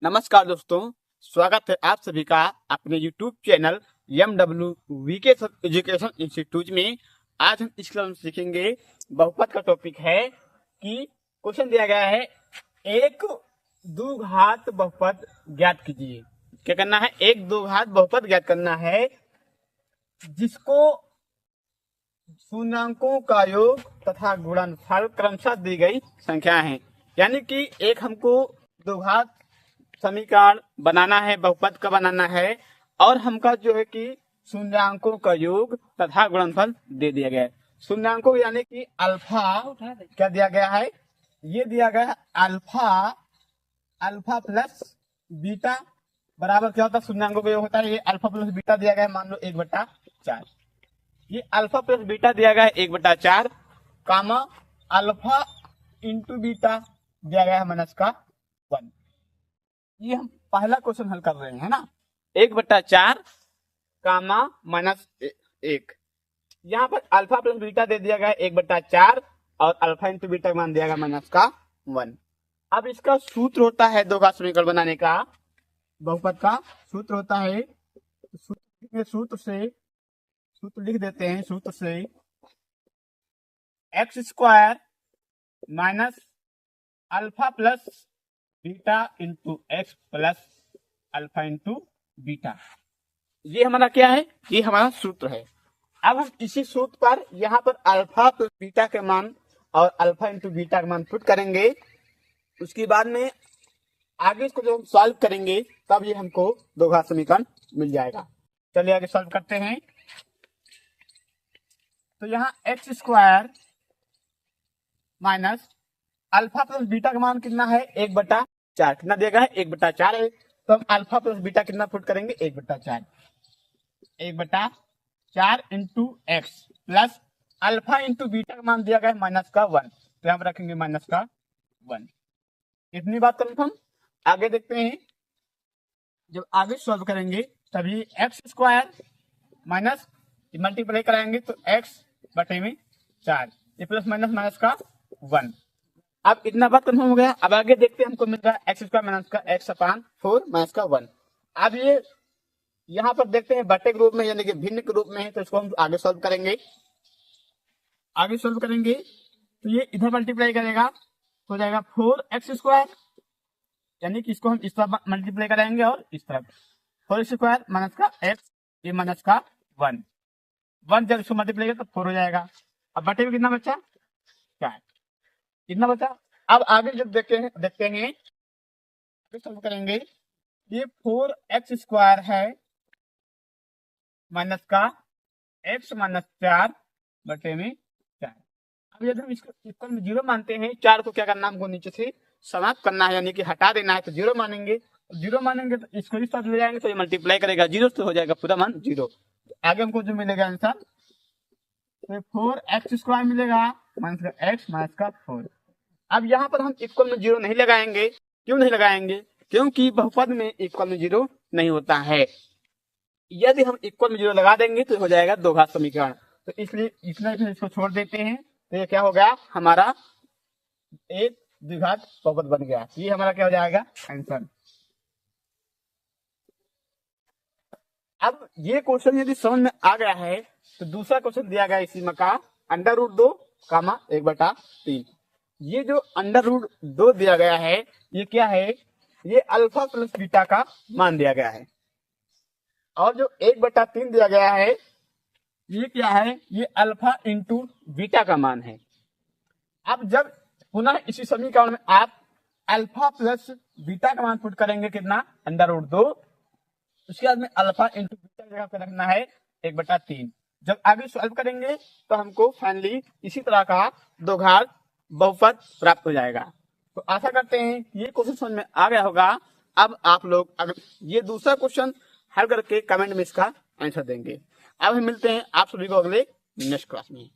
नमस्कार दोस्तों, स्वागत है आप सभी का अपने YouTube channel MWVK education institute में। आज हम इस क्लास में सीखेंगे बहुपद का टॉपिक है कि क्वेश्चन दिया गया है एक द्विघात बहुपद ज्ञात कीजिए। क्या करना है? एक द्विघात बहुपद ज्ञात करना है जिसको शून्यांकों का योग तथा गुणनफल क्रमशः दी गई संख्या है। यानी कि एक हमको द्विघात समीकरण बनाना है, बहुपद का बनाना है और हमका जो है कि शून्यांकों का योग तथा गुणनफल दे दिया गया है। शून्यांकों यानी कि अल्फा क्या दिया गया है? ये दिया गया है अल्फा प्लस बीटा बराबर क्या होता है? शून्यांकों का योग होता है। ये अल्फा प्लस बीटा दिया गया है, मान लो 1/4। ये अल्फा प्लस बीटा दिया गया है 1/4 कामा अल्फा इंटू बीटा दिया गया है -1। ये हम पहला क्वेश्चन हल कर रहे हैं ना, 1/4 कामा -1। यहाँ पर अल्फा प्लस बीटा दे दिया गया 1/4 और अल्फा इंटू बीटा मान दिया गया -1। अब इसका सूत्र होता है द्विघात समीकरण बनाने का, बहुपद का सूत्र होता है। सूत्र लिख देते हैं। सूत्र से x² minus alpha plus beta into x plus alpha into beta, ये हमारा क्या है? ये हमारा सूत्र है। अब हम इसी सूत्र पर यहाँ पर अल्फा प्लस बीटा के मान और अल्फा इंटू बीटा का मान पुट करेंगे। उसके बाद में आगे इसको जब हम सॉल्व करेंगे तब ये हमको द्विघात समीकरण मिल जाएगा। चलिए आगे सॉल्व करते हैं। तो यहाँ x² minus alpha plus beta का मान कितना है? 1/4। कितना दिया गया है? 1/4 है। तो हम अल्फा प्लस बीटा कितना पुट करेंगे? 1/4। 1/4 into x plus alpha into beta का मान दिया गया है -1, तो यहाँ पर रखेंगे -1। इतनी बात कन्फर्म। आगे देखते हैं। जब आगे सॉल्व करेंगे तभी x² माइनस मल्टीप्लाई कराएंगे तो x/4, ये प्लस माइनस का 1। अब इतना बात कन्फर्म हो गया। अब आगे देखते हैं, हमको मिल रहा है x² माइनस का x/4 का 1। अब ये यहाँ पर देखते हैं बटे के रूप में यानी कि भिन्न के रूप में है, तो इसको हम आगे सॉल्व करेंगे। तो ये इधर मल्टीप्लाई करेगा, हो जाएगा 4x², यानी कि इसको हम इस तरफ मल्टीप्लाई कराएंगे और इस तरफ 4x² माइनस का x, ये माइनस का 1 जब इसको मल्टीप्लाई करें तो 4 हो जाएगा। अब बटे में कितना बचा? 4। कितना बचा? अब आगे जब देखते हैं सॉल्व करेंगे। ये 4x² है माइनस का x -4 बटे में 4। अब यदि हम इसको इक्वल में 0 मानते हैं, 4 को क्या करना, हमको नीचे से समाप्त करना है, यानी कि हटा देना है, तो 0 मानेंगे। 0 मानेंगे तो इसको इस तरफ ले जाएंगे तो ये मल्टीप्लाई करेगा 0 से हो जाएगा पूरा मान 0। आगे हमको जो मिलेगा आंसर, तो 4x² मिलेगा माइनस का x माइनस का 4। अब यहाँ पर हम इक्वल में 0 नहीं लगाएंगे। क्यों नहीं लगाएंगे? क्योंकि बहुपद में इक्वल में 0 नहीं होता है। यदि हम इक्वल में 0 लगा देंगे तो हो जाएगा द्विघात समीकरण, तो इसलिए इतना इसको छोड़ देते हैं। तो ये क्या हो गया? हमारा एक द्विघात बहुपद बन गया। ये हमारा क्या हो जाएगा? आंसर। अब ये क्वेश्चन यदि समझ में आ गया है तो दूसरा क्वेश्चन दिया गया इसी में का √2 कामा 1/3। ये जो √2 दिया गया है ये क्या है? ये अल्फा प्लस बीटा का मान दिया गया है। और जो 1/3 दिया गया है ये क्या है? ये अल्फा इंटू बीटा का मान है। अब जब पुनः इसी समीकरण में आप अल्फा प्लस बीटा का मान पुट करेंगे, कितना? √2। उसके बाद में अल्फा इंटू बीटा जगह पे रखना है 1/3। जब आगे सॉल्व करेंगे तो हमको फाइनली इसी तरह का द्विघात बहुपद प्राप्त हो जाएगा। तो आशा करते हैं ये क्वेश्चन समझ में आ गया होगा। अब आप लोग अगर ये दूसरा क्वेश्चन हल करके कमेंट में इसका आंसर देंगे। अब हम मिलते हैं आप सभी को अगले नेक्स्ट क्लास में।